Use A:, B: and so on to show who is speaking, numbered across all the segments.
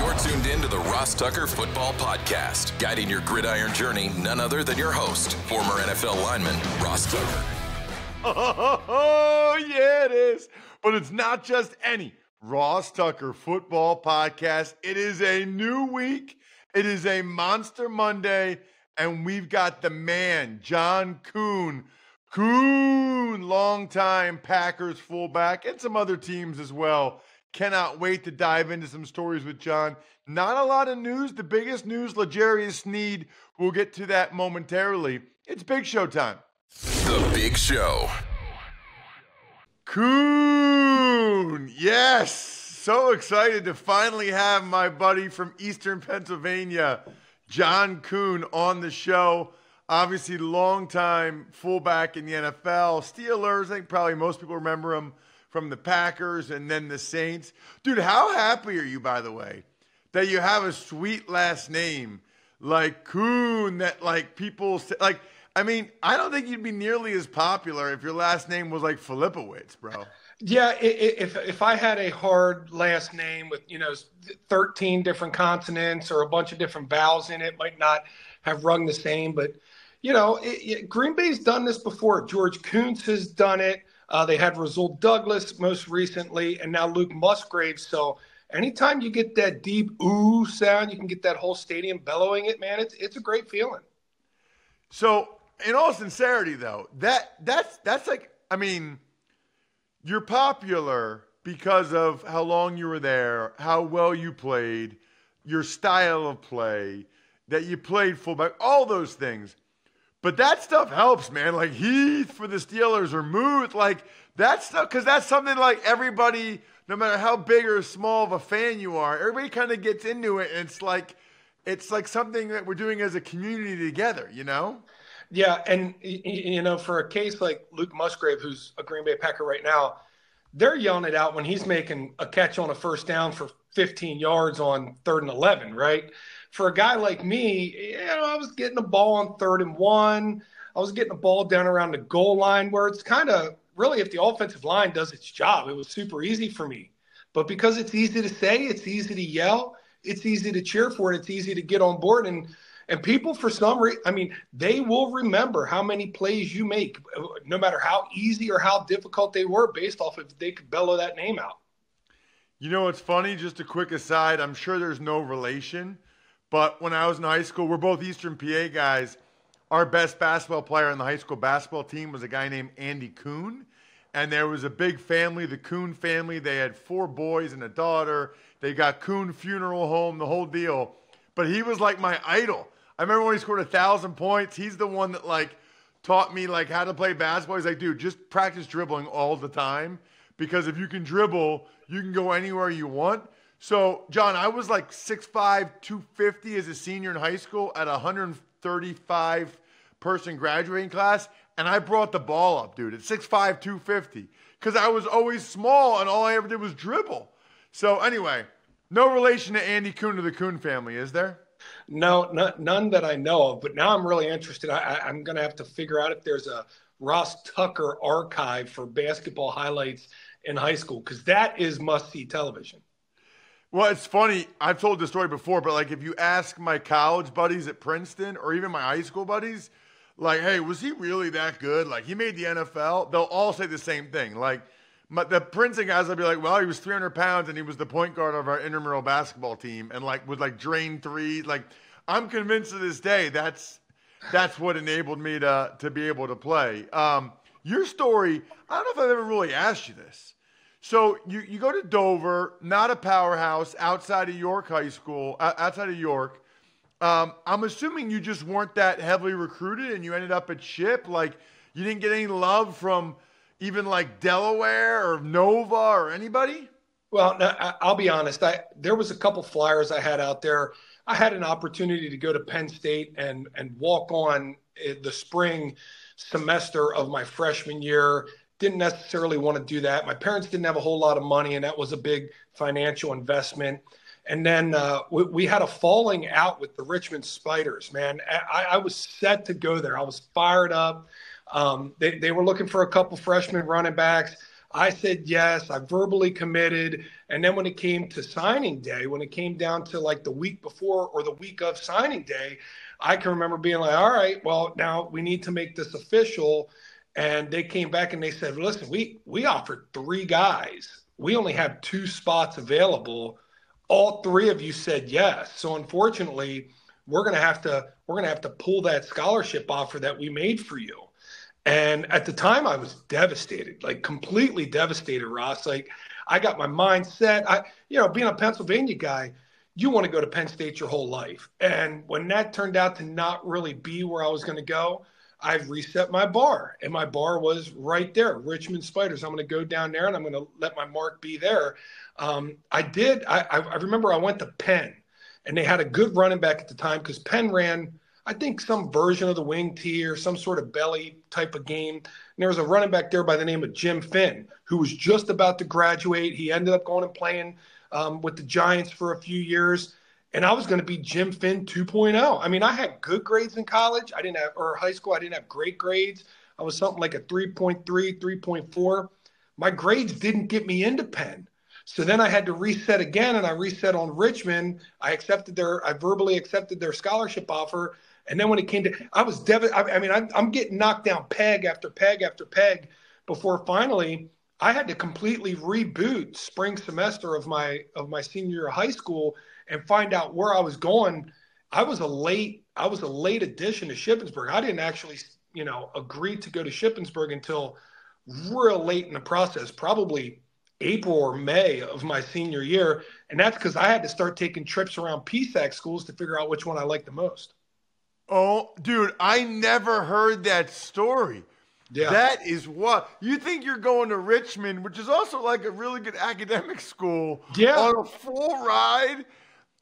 A: You're tuned in to the Ross Tucker Football Podcast, guiding your gridiron journey, none other than your host, former NFL lineman, Ross Tucker.
B: Oh, yeah, it is. But it's not just any Ross Tucker Football Podcast. It is a new week. It is a Monster Monday, and we've got the man, John Kuhn. Kuhn, longtime Packers fullback, and some other teams as well. Cannot wait to dive into some stories with John. Not a lot of news. The biggest news, L'Jarius Sneed. We'll get to that momentarily. It's Big Show time.
A: The Big Show.
B: Kuhn, yes. So excited to finally have my buddy from Eastern Pennsylvania, John Kuhn, on the show. Obviously, longtime fullback in the NFL. Steelers, I think probably most people remember him from the Packers and then the Saints. Dude, how happy are you, by the way, that you have a sweet last name like Kuhn that, like, people say, like, I mean, I don't think you'd be nearly as popular if your last name was like Filipowicz, bro.
C: Yeah, if I had a hard last name with, 13 different consonants or a bunch of different vowels in it, might not have rung the same. But, Green Bay's done this before. George Kuntz has done it. They had Rasul Douglas most recently, and now Luke Musgrave. So anytime you get that deep ooh sound, you can get that whole stadium bellowing it, man. It's a great feeling.
B: So, in all sincerity, though, that's like, I mean, you're popular because of how long you were there, how well you played, your style of play, that you played fullback, all those things. But that stuff helps, man. Like Heath for the Steelers or Muth, like that stuff, because that's something like everybody, no matter how big or small of a fan you are, everybody kind of gets into it. And it's like something that we're doing as a community together, you know?
C: Yeah, and, for a case like Luke Musgrave, who's a Green Bay Packer right now, they're yelling it out when he's making a catch on a first down for 15 yards on 3rd and 11, right? For a guy like me, I was getting the ball on 3rd and 1. I was getting the ball down around the goal line where it's kind of really, if the offensive line does its job, it was super easy for me. But because it's easy to say, it's easy to yell, it's easy to cheer for it, it's easy to get on board. And people, for some reason, I mean, they will remember how many plays you make, no matter how easy or how difficult they were, based off if they could bellow that name out.
B: You know what's funny? Just a quick aside. I'm sure there's no relation, but when I was in high school, we're both Eastern PA guys. Our best basketball player on the high school basketball team was a guy named Andy Kuhn, and there was a big family, the Kuhn family. They had 4 boys and a daughter. They got Kuhn Funeral Home, the whole deal. But he was like my idol. I remember when he scored 1,000 points. He's the one that like taught me like how to play basketball. He's like, dude, just practice dribbling all the time, because if you can dribble, you can go anywhere you want. So, John, I was like 6'5", 250 as a senior in high school at a 135-person graduating class, and I brought the ball up, dude, at 6'5", 250, because I was always small and all I ever did was dribble. So, anyway, no relation to Andy Kuhn or the Kuhn family, is there?
C: No, none that I know of, but now I'm really interested. I'm going to have to figure out if there's a Ross Tucker archive for basketball highlights in high school, because that is must-see television.
B: Well, it's funny. I've told this story before, but like if you ask my college buddies at Princeton or even my high school buddies, like, hey, was he really that good? Like, he made the NFL. They'll all say the same thing. Like, the Princeton guys will be like, well, he was 300 pounds and he was the point guard of our intramural basketball team and like would like drain threes. Like, I'm convinced to this day that's what enabled me to be able to play. Your story, I don't know if I've ever really asked you this. So you go to Dover, not a powerhouse, outside of York High School, outside of York. I'm assuming you just weren't that heavily recruited and you ended up at Chip. Like, you didn't get any love from even like Delaware or Nova or anybody?
C: Well, no, I'll be honest. There was a couple flyers I had out there. I had an opportunity to go to Penn State and walk on the spring semester of my freshman year. Didn't necessarily want to do that. My parents didn't have a whole lot of money, and that was a big financial investment. And then we had a falling out with the Richmond Spiders, man. I was set to go there. I was fired up. They were looking for a couple freshman running backs. I said yes. I verbally committed. And then when it came to signing day, when it came down to like the week before or the week of signing day, I can remember being like, all right, well, now we need to make this official. And they came back and they said, listen, we offered 3 guys. We only have 2 spots available. All 3 of you said yes. So unfortunately, we're gonna have to pull that scholarship offer that we made for you. And at the time, I was devastated, like completely devastated, Ross. Like I got my mind set. Being a Pennsylvania guy, you want to go to Penn State your whole life. And when that turned out to not really be where I was going to go, I reset my bar. And my bar was right there, Richmond Spiders. I'm going to go down there and I'm going to let my mark be there. I did. I remember I went to Penn and they had a good running back at the time because Penn ran, I think, some version of the wing tee or some sort of belly type of game. And there was a running back there by the name of Jim Finn, who was just about to graduate. He ended up going and playing with the Giants for a few years. And I was going to be Jim Finn 2.0. I mean, I had good grades in college. Or high school, I didn't have great grades. I was something like a 3.3, 3.4. My grades didn't get me into Penn. So then I had to reset again, and I reset on Richmond. I verbally accepted their scholarship offer. And then when it came to, I was devastated. I mean, I'm getting knocked down peg after peg after peg before finally I had to completely reboot spring semester of my senior year of high school and find out where I was going. I was a late addition to Shippensburg. I didn't actually, agree to go to Shippensburg until real late in the process, probably April or May of my senior year. And that's because I had to start taking trips around PSAC schools to figure out which one I liked the most.
B: Oh, dude, I never heard that story.
C: Yeah.
B: That is what you think you're going to Richmond, which is also like a really good academic school, on a full ride.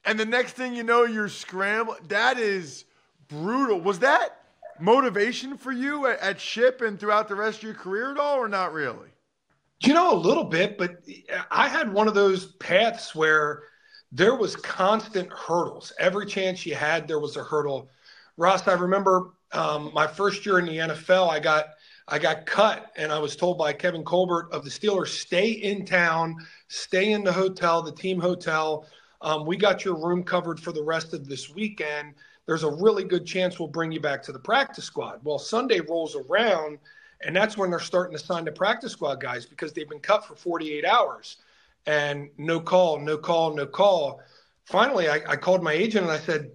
B: And the next thing you know, you're scrambling. That is brutal. Was that motivation for you at Ship and throughout the rest of your career at all, or not really?
C: A little bit, but I had one of those paths where there was constant hurdles. Every chance you had, there was a hurdle. Ross, I remember my first year in the NFL, I got cut, and I was told by Kevin Colbert of the Steelers, stay in town, stay in the hotel, the team hotel. We got your room covered for the rest of this weekend. There's a really good chance we'll bring you back to the practice squad. Well, Sunday rolls around, and that's when they're starting to sign the practice squad guys because they've been cut for 48 hours. And no call. Finally, I called my agent and I said,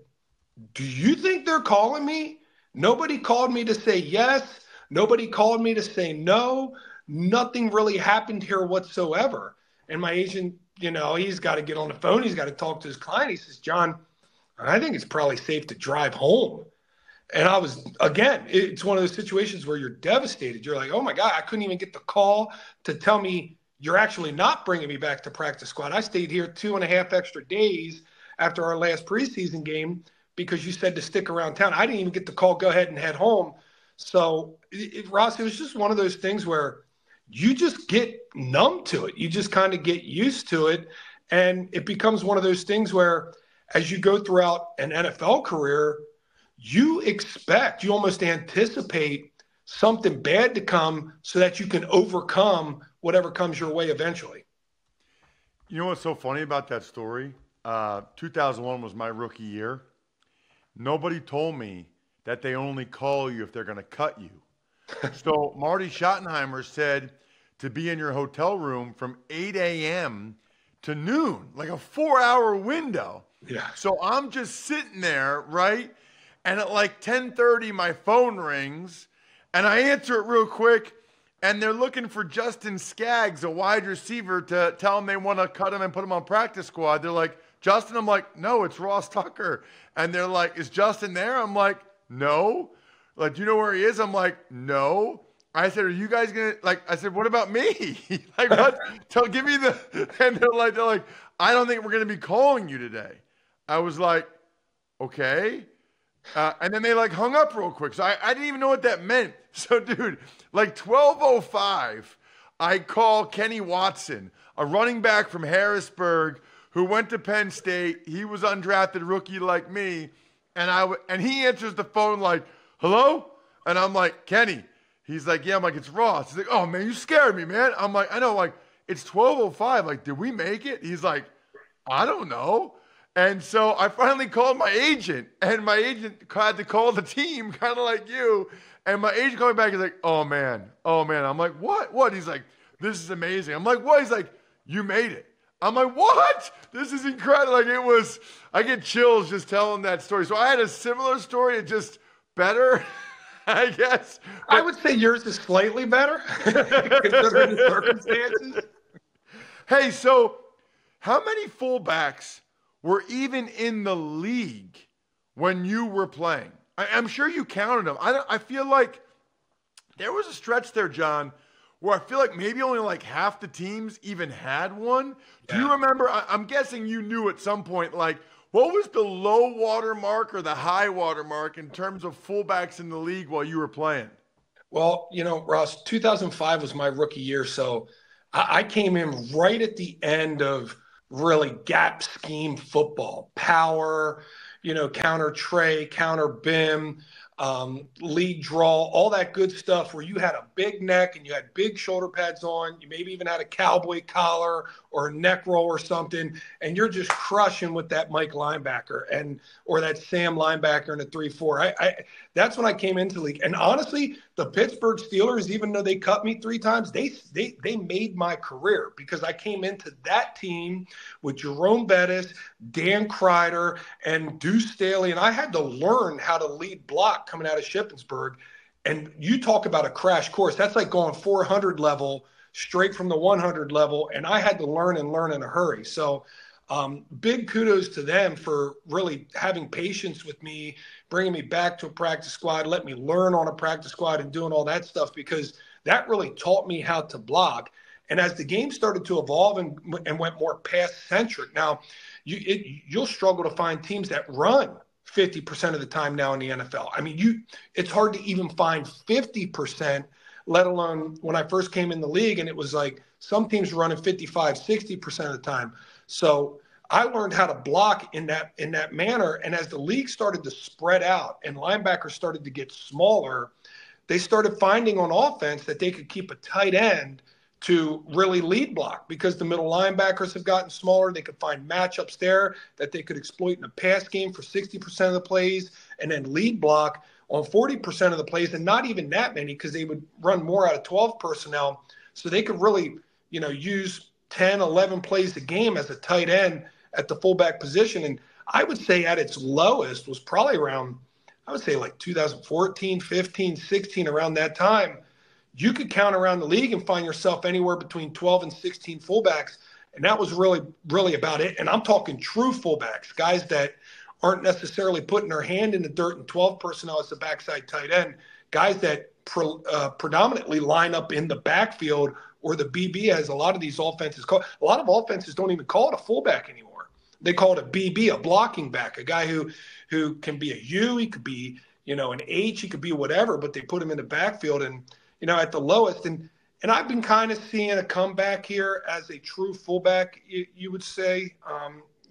C: do you think they're calling me? Nobody called me to say yes. Nobody called me to say no. Nothing really happened here whatsoever. And my agent, he's got to get on the phone. He's got to talk to his client. He says, John, I think it's probably safe to drive home. And I was, again, it's one of those situations where you're devastated. You're like, oh my God, I couldn't even get the call to tell me you're actually not bringing me back to practice squad. I stayed here 2.5 extra days after our last preseason game because you said to stick around town. I didn't even get the call, go ahead and head home. So, Ross, it was just one of those things where you just get numb to it. You just kind of get used to it. And it becomes one of those things where as you go throughout an NFL career, you almost anticipate something bad to come so that you can overcome whatever comes your way eventually.
B: You know what's so funny about that story? 2001 was my rookie year. Nobody told me that they only call you if they're going to cut you. So Marty Schottenheimer said to be in your hotel room from 8 a.m. to noon, like a 4-hour window.
C: Yeah.
B: So I'm just sitting there, right? And at like 10:30, my phone rings, and I answer it real quick, and they're looking for Justin Skaggs, a wide receiver, to tell them they want to cut him and put him on practice squad. They're like, Justin? I'm like, no, it's Ross Tucker. And they're like, is Justin there? I'm like, no. Like, do you know where he is? I'm like, no. I said, are you guys going to, I said, what about me? Like, what? Give me the, and they're like, I don't think we're going to be calling you today. I was like, okay. And then they hung up real quick. So I didn't even know what that meant. So, dude, 12:05, I call Kenny Watson, a running back from Harrisburg who went to Penn State. He was undrafted rookie like me. And he answers the phone like, hello? And I'm like, Kenny, He's like, yeah. I'm like, it's Ross. He's like, oh, man, you scared me, man. I'm like, I know. Like, it's 12:05. Like, did we make it? He's like, I don't know. And so I finally called my agent, and my agent had to call the team, kind of like you. And my agent called me back. He's like, oh, man. I'm like, what? What? He's like, this is amazing. I'm like, what? He's like, you made it. I'm like, what? This is incredible. Like, it was, I get chills just telling that story. So I had a similar story, it just better, I guess.
C: I would say yours is slightly better, considering the circumstances.
B: Hey, so how many fullbacks were even in the league when you were playing? I'm sure you counted them. I feel like there was a stretch there, John, where I feel like maybe only like half the teams even had one. Do you remember? I'm guessing you knew at some point, like, what was the low water mark or the high water mark in terms of fullbacks in the league while you were playing?
C: Well, Ross, 2005 was my rookie year, so I came in right at the end of really gap scheme football, power, counter tray, counter bim, lead draw, all that good stuff where you had a big neck and you had big shoulder pads on. You maybe even had a cowboy collar or a neck roll or something, and you're just crushing with that Mike linebacker or that Sam linebacker in a 3-4. That's when I came into the league. And honestly, the Pittsburgh Steelers, even though they cut me 3 times, they made my career because I came into that team with Jerome Bettis, Dan Kreider, and Deuce Staley, and I had to learn how to lead block coming out of Shippensburg. And you talk about a crash course. That's like going 400 level straight from the 100 level, and I had to learn in a hurry. So big kudos to them for really having patience with me, bringing me back to a practice squad, let me learn on a practice squad and doing all that stuff, because that really taught me how to block. And as the game started to evolve and went more pass-centric, now you'll struggle to find teams that run 50% of the time now in the NFL. I mean, it's hard to even find 50%, let alone when I first came in the league, and it was like some teams were running 55, 60% of the time. So I learned how to block in that manner. And as the league started to spread out and linebackers started to get smaller, they started finding on offense that they could keep a tight end to really lead block because the middle linebackers have gotten smaller. They could find matchups there that they could exploit in a pass game for 60% of the plays and then lead block on 40% of the plays, and not even that many because they would run more out of 12 personnel. So they could really, use 10, 11 plays a game as a tight end at the fullback position. And I would say at its lowest was probably around, I would say like 2014, 15, 16, around that time. You could count around the league and find yourself anywhere between 12 and 16 fullbacks. And that was really, really about it. And I'm talking true fullbacks, guys that aren't necessarily putting their hand in the dirt in 12 personnel as the backside tight end, guys that predominantly line up in the backfield or the BB, as a lot of these offenses call. A lot of offenses don't even call it a fullback anymore. They call it a BB, a blocking back, a guy who can be a U, he could be, an H, he could be whatever, but they put him in the backfield and, at the lowest. And I've been kind of seeing a comeback here as a true fullback, you would say,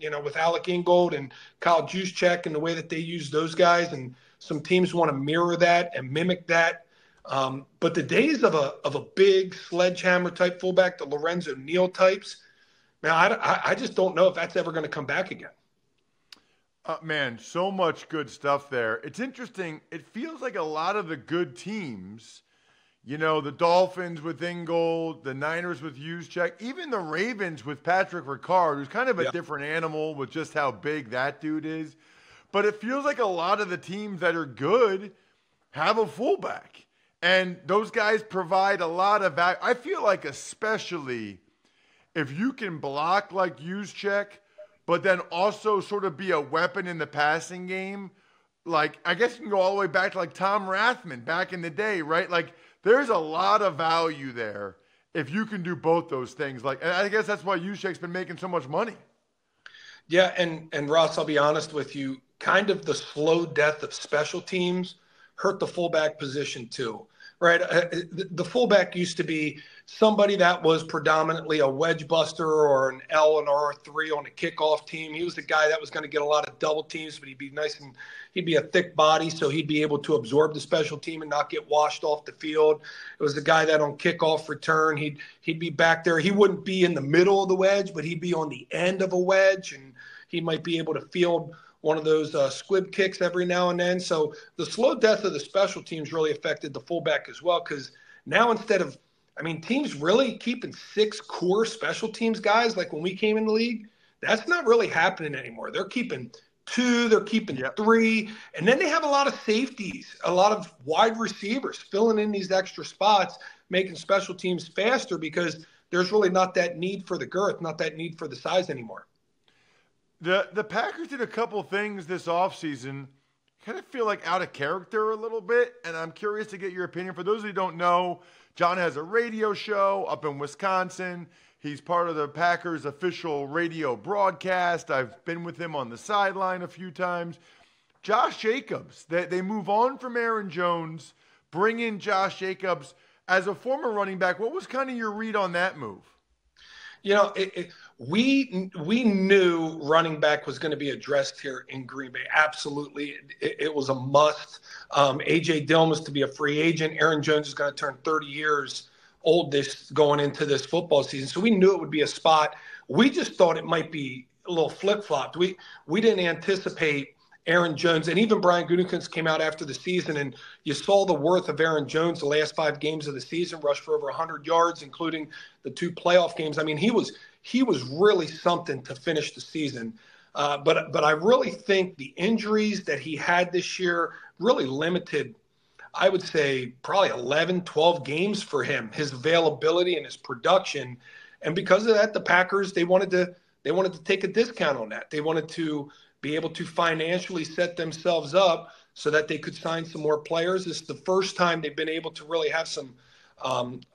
C: with Alec Ingold and Kyle Juszczyk and the way that they use those guys. And some teams want to mirror that and mimic that. But the days of a big sledgehammer type fullback, the Lorenzo Neal types, man, I just don't know if that's ever going to come back again.
B: Man, so much good stuff there. It's interesting. It feels like a lot of the good teams, the Dolphins with Ingold, the Niners with Juszczyk, even the Ravens with Patrick Ricard, who's kind of a different animal with just how big that dude is. But it feels like a lot of the teams that are good have a fullback. And those guys provide a lot of value. I feel like especially if you can block like Juszczyk, but then also sort of be a weapon in the passing game, like I guess you can go all the way back to like Tom Rathman back in the day, right? Like there's a lot of value there if you can do both those things. Like, and I guess that's why Juszczyk's been making so much money.
C: Yeah, and Ross, I'll be honest with you, kind of the slow death of special teams hurt the fullback position too. right? The fullback used to be somebody that was predominantly a wedge buster or an L and R3 on a kickoff team. He was the guy that was going to get a lot of double teams, but he'd be nice and he'd be a thick body, so he'd be able to absorb the special team and not get washed off the field. It was the guy that on kickoff return, he'd be back there. He wouldn't be in the middle of the wedge, but he'd be on the end of a wedge, and he might be able to field one of those squib kicks every now and then. So the slow death of the special teams really affected the fullback as well, because now instead of teams really keeping 6 core special teams guys like when we came in the league, that's not really happening anymore. They're keeping 2, they're keeping 3, and then they have a lot of safeties, a lot of wide receivers filling in these extra spots, making special teams faster because there's really not that need for the girth, not that need for the size anymore.
B: The Packers did a couple things this offseason kind of feel like out of character a little bit, and I'm curious to get your opinion. For those who don't know, John has a radio show up in Wisconsin. He's part of the Packers official radio broadcast. I've been with him on the sideline a few times. Josh Jacobs, they move on from Aaron Jones, bring in Josh Jacobs as a former running back. What was kind of your read on that move?
C: We knew running back was going to be addressed here in Green Bay. Absolutely. It was a must. A.J. Dillon was to be a free agent. Aaron Jones is going to turn 30 years old going into this football season. So we knew it would be a spot. We just thought it might be a little flip-flopped. We didn't anticipate Aaron Jones, and even Brian Gutekunst came out after the season, and you saw the worth of Aaron Jones the last 5 games of the season, rushed for over 100 yards, including the 2 playoff games. He was really something to finish the season. But I really think the injuries that he had this year really limited, I would say, probably 11, 12 games for him, his availability and his production. And because of that, the Packers, they wanted to take a discount on that. They wanted to be able to financially set themselves up so that they could sign some more players. This is the first time they've been able to really have some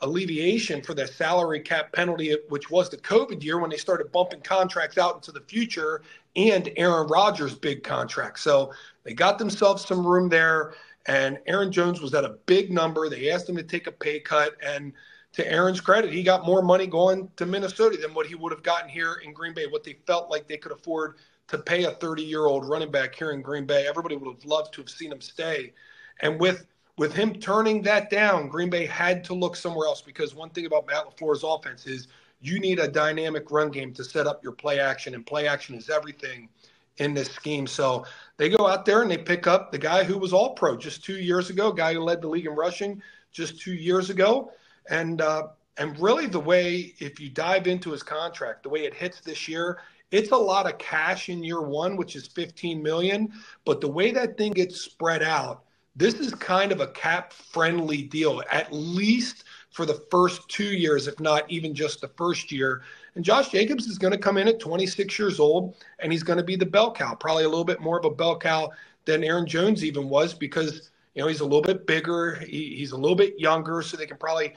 C: alleviation for the salary cap penalty, which was the COVID year when they started bumping contracts out into the future, and Aaron Rodgers' big contract. So they got themselves some room there, and Aaron Jones was at a big number. They asked him to take a pay cut, and to Aaron's credit, he got more money going to Minnesota than what he would have gotten here in Green Bay, what they felt like they could afford to pay a 30-year-old running back here in Green Bay. Everybody would have loved to have seen him stay. And with him turning that down, Green Bay had to look somewhere else, because one thing about Matt LaFleur's offense is you need a dynamic run game to set up your play action, and play action is everything in this scheme. So they go out there and they pick up the guy who was all-pro just 2 years ago, guy who led the league in rushing just 2 years ago. And really the way, if you dive into his contract, the way it hits this year, it's a lot of cash in year 1, which is $15 million. But the way that thing gets spread out, this is kind of a cap-friendly deal, at least for the first 2 years, if not even just the first year. And Josh Jacobs is going to come in at 26 years old, and he's going to be the bell cow, probably a little bit more of a bell cow than Aaron Jones even was, because he's a little bit bigger, he's a little bit younger, so they can probably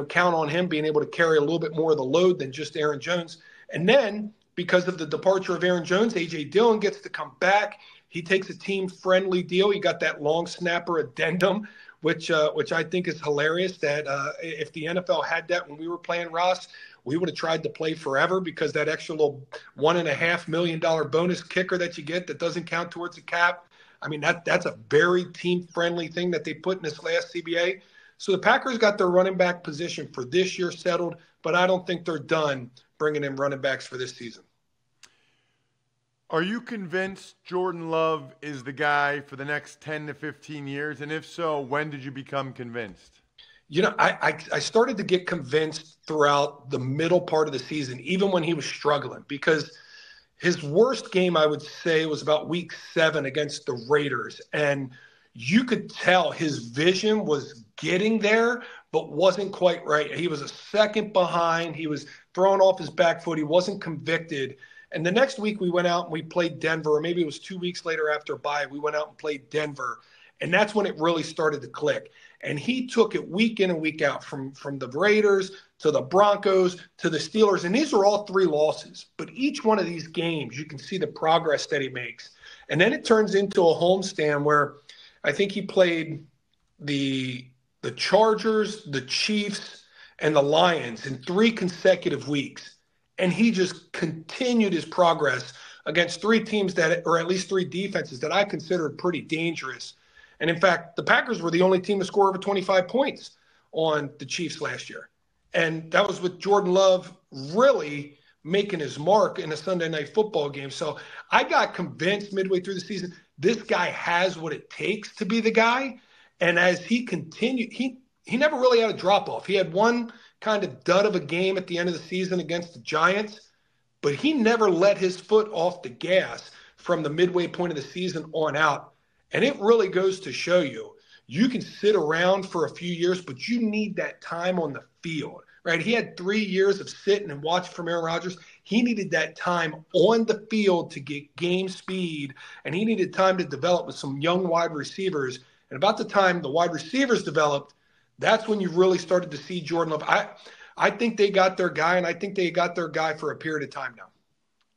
C: count on him being able to carry a little bit more of the load than just Aaron Jones. And then, because of the departure of Aaron Jones, A.J. Dillon gets to come back. He takes a team-friendly deal. You got that long snapper addendum, which I think is hilarious, that if the NFL had that when we were playing, Ross, we would have tried to play forever, because that extra little $1.5 million bonus kicker that you get that doesn't count towards the cap, that's a very team-friendly thing that they put in this last CBA. So the Packers got their running back position for this year settled, but I don't think they're done bringing in running backs for this season.
B: Are you convinced Jordan Love is the guy for the next 10 to 15 years? And if so, when did you become convinced?
C: I started to get convinced throughout the middle part of the season, even when he was struggling, because his worst game, I would say, was about week 7 against the Raiders. And you could tell his vision was getting there, but wasn't quite right. He was a second behind. He was thrown off his back foot. He wasn't convicted. And the next week we went out and we played Denver, or maybe it was 2 weeks later after a bye, we went out and played Denver. And that's when it really started to click. And he took it week in and week out, from the Raiders to the Broncos to the Steelers. And these are all 3 losses. But each one of these games, you can see the progress that he makes. And then it turns into a homestand where I think he played the the Chargers, the Chiefs, and the Lions in 3 consecutive weeks. And he just continued his progress against 3 teams that, or at least 3 defenses that I considered pretty dangerous. And in fact, the Packers were the only team to score over 25 points on the Chiefs last year. And that was with Jordan Love really making his mark in a Sunday night football game. So I got convinced midway through the season, this guy has what it takes to be the guy. And as he continued, he never really had a drop off. He had one kind of dud of a game at the end of the season against the Giants, but he never let his foot off the gas from the midway point of the season on out. And it really goes to show you can sit around for a few years, but you need that time on the field, right? He had 3 years of sitting and watching from Aaron Rodgers. He needed that time on the field to get game speed, and he needed time to develop with some young wide receivers. And about the time the wide receivers developed, that's when you really started to see Jordan Love. I think they got their guy, and I think they got their guy for a period of time now.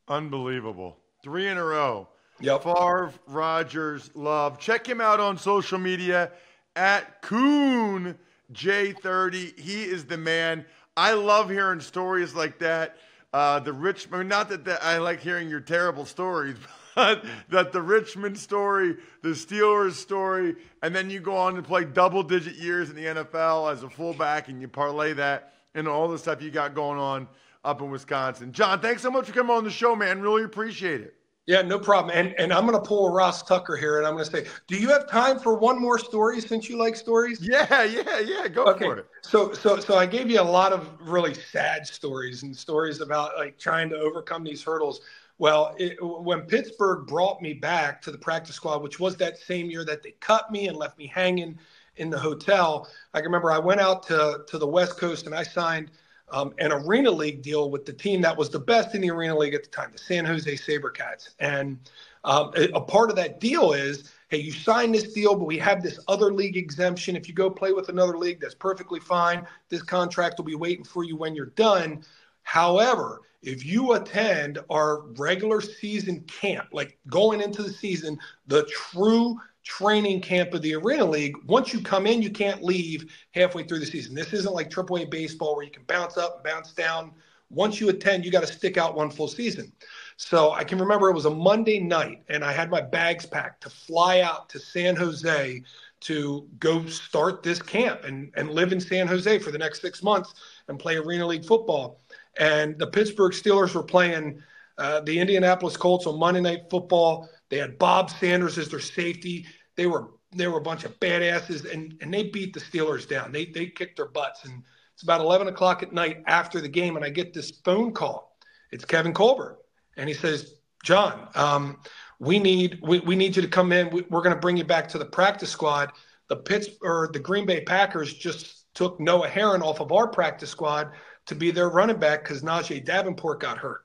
B: Unbelievable. 3 in a row.
C: Yep.
B: Favre, Rodgers, Love. Check him out on social media at Kuhn J30. He is the man. I love hearing stories like that. Not that I like hearing your terrible stories, but that the Richmond story, the Steelers story, and then you go on to play double-digit years in the NFL as a fullback, and you parlay that into all the stuff you got going on up in Wisconsin. John, thanks so much for coming on the show, man. Really appreciate it.
C: Yeah, no problem. And I'm going to pull a Ross Tucker here, and I'm going to say, do you have time for one more story since you like stories?
B: Yeah. Go for it.
C: So I gave you a lot of really sad stories and stories about like trying to overcome these hurdles. Well, when Pittsburgh brought me back to the practice squad, which was that same year that they cut me and left me hanging in the hotel, I can remember I went out to the West Coast and I signed an Arena League deal with the team that was the best in the Arena League at the time, the San Jose SaberCats. And a part of that deal is, hey, you sign this deal, but we have this other league exemption. If you go play with another league, that's perfectly fine. This contract will be waiting for you when you're done. However, if you attend our regular season camp, like going into the season, the true training camp of the Arena League, once you come in, you can't leave halfway through the season. This isn't like AAA baseball where you can bounce up and bounce down. Once you attend, you got to stick out one full season. So I can remember it was a Monday night, and I had my bags packed to fly out to San Jose to go start this camp and live in San Jose for the next 6 months and play Arena League football. And the Pittsburgh Steelers were playing the Indianapolis Colts on Monday Night Football. They had Bob Sanders as their safety. They were a bunch of badasses, and they beat the Steelers down. They kicked their butts. And it's about 11 o'clock at night after the game, and I get this phone call. It's Kevin Colbert. And he says, John, we need you to come in. We're going to bring you back to the practice squad. The Green Bay Packers just took Noah Herron off of our practice squad to be their running back because Najee Davenport got hurt.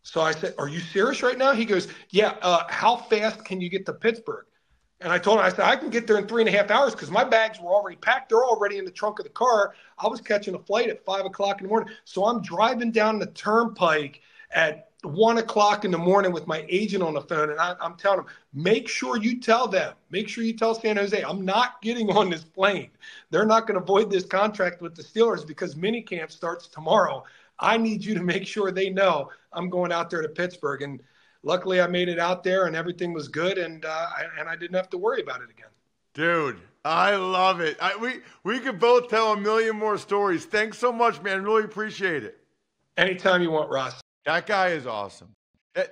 C: So I said, are you serious right now? He goes, yeah. How fast can you get to Pittsburgh? And I told him, I said, I can get there in 3.5 hours because my bags were already packed. They're already in the trunk of the car. I was catching a flight at 5 o'clock in the morning. So I'm driving down the turnpike at 1 o'clock in the morning with my agent on the phone. And I'm telling him, make sure you tell them. Make sure you tell San Jose, I'm not getting on this plane. They're not going to void this contract with the Steelers because minicamp starts tomorrow. I need you to make sure they know I'm going out there to Pittsburgh. And luckily, I made it out there, and everything was good, and I didn't have to worry about it again.
B: Dude, I love it. We could both tell a million more stories. Thanks so much, man. Really appreciate it.
C: Anytime you want, Ross.
B: That guy is awesome.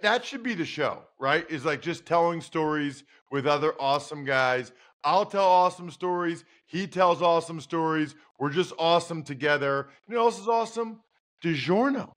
B: That should be the show, right? Is like just telling stories with other awesome guys. I'll tell awesome stories. He tells awesome stories. We're just awesome together. You know what else is awesome? DiGiorno.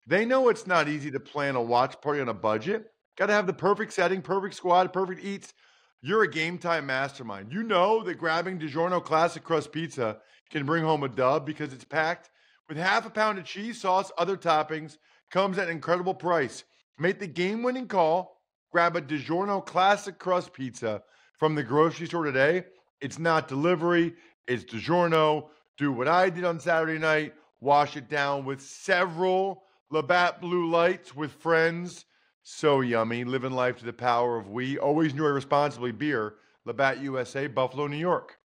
B: They know it's not easy to plan a watch party on a budget. Got to have the perfect setting, perfect squad, perfect eats. You're a game time mastermind. You know that grabbing DiGiorno Classic Crust Pizza can bring home a dub because it's packed with half a pound of cheese, sauce, other toppings, comes at an incredible price. Make the game-winning call. Grab a DiGiorno Classic Crust Pizza from the grocery store today. It's not delivery. It's DiGiorno. Do what I did on Saturday night. Wash it down with several Labatt Blue Lights with friends. So yummy. Living life to the power of we. Always enjoy responsibly beer. Labatt USA, Buffalo, New York.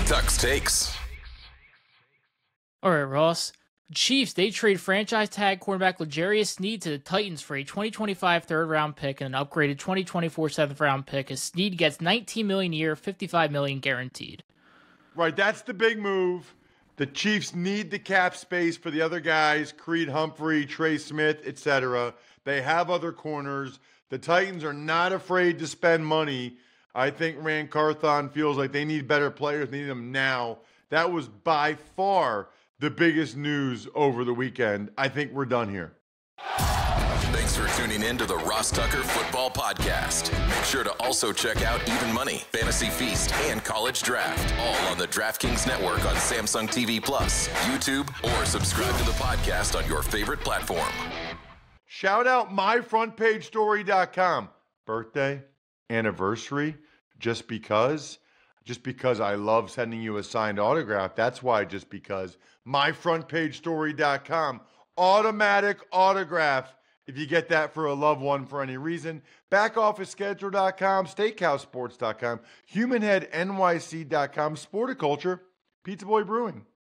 A: Tuck's Takes.
D: All right, Ross. Chiefs, they trade franchise tag cornerback L'Jarius Sneed to the Titans for a 2025 third-round pick and an upgraded 2024 seventh-round pick, as Sneed gets $19 million a year, $55 million guaranteed.
B: Right, that's the big move. The Chiefs need the cap space for the other guys, Creed Humphrey, Trey Smith, etc. They have other corners. The Titans are not afraid to spend money. I think Rand Carthon feels like they need better players. They need them now. That was by far the biggest news over the weekend. I think we're done here.
A: Thanks for tuning in to the Ross Tucker Football Podcast. Make sure to also check out Even Money, Fantasy Feast, and College Draft, all on the DraftKings Network on Samsung TV Plus, YouTube, or subscribe to the podcast on your favorite platform.
B: Shout out myfrontpagestory.com. Birthday, anniversary, just because I love sending you a signed autograph. That's why, just because. myfrontpagestory.com. Automatic autograph if you get that for a loved one for any reason. Backofficeschedule.com, steakhousesports.com, humanheadnyc.com, Sporticulture, Pizza Boy Brewing.